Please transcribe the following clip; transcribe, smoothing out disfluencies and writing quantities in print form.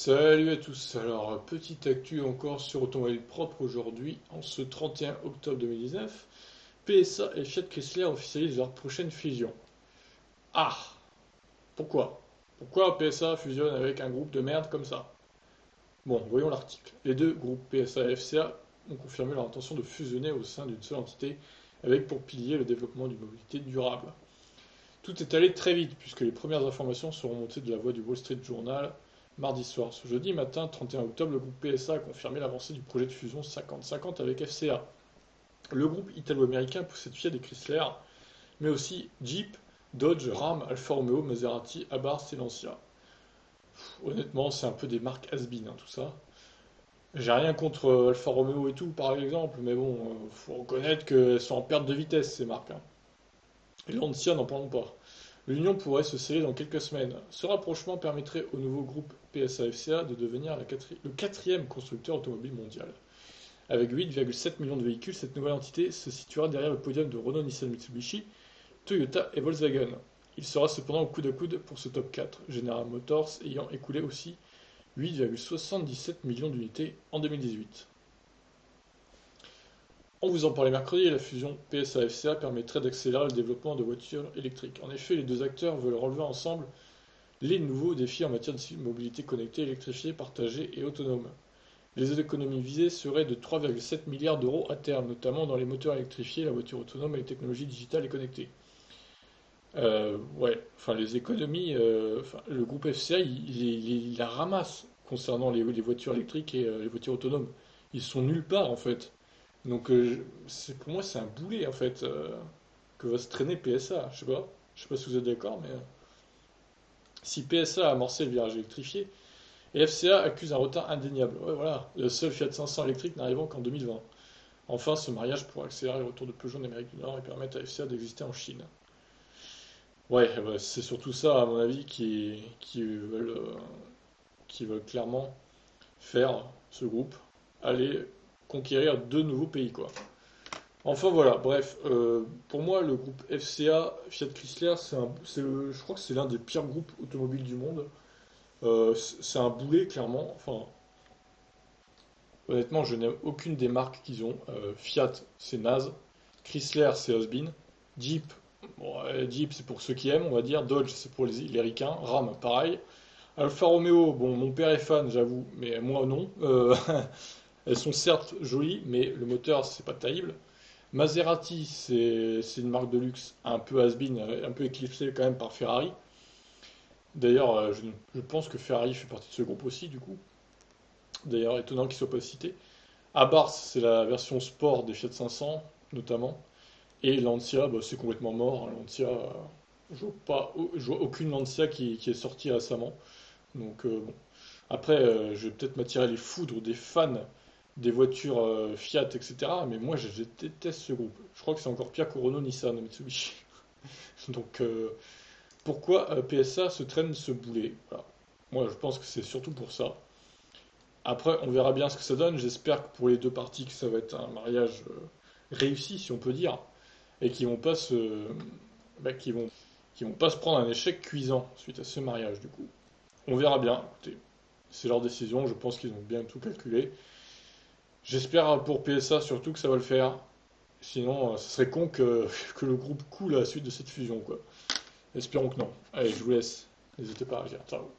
Salut à tous. Alors, petite actu encore sur Automobile Propre aujourd'hui, en ce 31 octobre 2019. PSA et Fiat Chrysler officialisent leur prochaine fusion. Ah! Pourquoi? Pourquoi PSA fusionne avec un groupe de merde comme ça? Bon, voyons l'article. Les deux groupes PSA et FCA ont confirmé leur intention de fusionner au sein d'une seule entité avec pour pilier le développement d'une mobilité durable. Tout est allé très vite puisque les premières informations sont remontées de la voix du Wall Street Journal mardi soir. Ce jeudi matin, 31 octobre, le groupe PSA a confirmé l'avancée du projet de fusion 50-50 avec FCA. Le groupe italo-américain possède Fiat et Chrysler, mais aussi Jeep, Dodge, Ram, Alfa Romeo, Maserati, Abarth et Lancia. Honnêtement, c'est un peu des marques has-been, tout ça. J'ai rien contre Alfa Romeo et tout, par exemple, mais bon, faut reconnaître qu'elles sont en perte de vitesse, ces marques, hein. Et Lancia, n'en parlons pas. L'union pourrait se sceller dans quelques semaines. Ce rapprochement permettrait au nouveau groupe PSA-FCA de devenir le quatrième constructeur automobile mondial. Avec 8,7 millions de véhicules, cette nouvelle entité se situera derrière le podium de Renault, Nissan, Mitsubishi, Toyota et Volkswagen. Il sera cependant au coude à coude pour ce top 4, General Motors ayant écoulé aussi 8,77 millions d'unités en 2018. On vous en parlait mercredi, la fusion PSA-FCA permettrait d'accélérer le développement de voitures électriques. En effet, les deux acteurs veulent relever ensemble les nouveaux défis en matière de mobilité connectée, électrifiée, partagée et autonome. Les économies visées seraient de 3,7 milliards d'euros à terme, notamment dans les moteurs électrifiés, la voiture autonome et les technologies digitales et connectées. Ouais, enfin les économies, le groupe FCA, il la ramasse concernant les voitures électriques et les voitures autonomes. Ils sont nulle part en fait. Donc pour moi c'est un boulet en fait que va se traîner PSA. Je sais pas si vous êtes d'accord, mais si PSA a amorcé le virage électrifié, et FCA accuse un retard indéniable. Ouais, voilà, le seul Fiat 500 électrique n'arrivant qu'en 2020. Enfin, ce mariage pourra accélérer le retour de Peugeot en Amérique du Nord et permettre à FCA d'exister en Chine. Ouais, bah, c'est surtout ça, à mon avis, qui veulent clairement faire ce groupe, aller conquérir deux nouveaux pays, quoi. Enfin voilà, bref, pour moi le groupe FCA, Fiat Chrysler, je crois que c'est l'un des pires groupes automobiles du monde. C'est un boulet clairement. Enfin, honnêtement, je n'aime aucune des marques qu'ils ont. Fiat, c'est naze. Chrysler, c'est has-been. Jeep, bon, Jeep, c'est pour ceux qui aiment, on va dire. Dodge, c'est pour les ricains. Ram, pareil. Alfa Romeo, bon, mon père est fan, j'avoue, mais moi non. Elles sont certes jolies, mais le moteur, c'est pas terrible. Maserati, c'est une marque de luxe un peu has-been, un peu éclipsée quand même par Ferrari. D'ailleurs, je pense que Ferrari fait partie de ce groupe aussi, du coup. D'ailleurs, étonnant qu'il ne soit pas cité. Abarth, c'est la version sport des Fiat 500, notamment. Et Lancia, bah, c'est complètement mort, hein. Lancia, je vois aucune Lancia qui est sortie récemment. Donc, bon. Après, je vais peut-être m'attirer les foudres des fans des voitures Fiat, etc. Mais moi, je déteste ce groupe. Je crois que c'est encore pire que Renault, Nissan, Mitsubishi. Donc, pourquoi PSA se traîne ce boulet? Voilà. Moi, je pense que c'est surtout pour ça. Après, on verra bien ce que ça donne. J'espère que pour les deux parties, que ça va être un mariage réussi, si on peut dire, et qu'ils vont pas se, bah, qu'ils vont pas se prendre un échec cuisant suite à ce mariage, du coup. On verra bien. Écoutez, c'est leur décision. Je pense qu'ils ont bien tout calculé. J'espère pour PSA surtout que ça va le faire. Sinon, ce serait con que le groupe coule à la suite de cette fusion, quoi. Espérons que non. Allez, je vous laisse. N'hésitez pas à réagir. Ciao.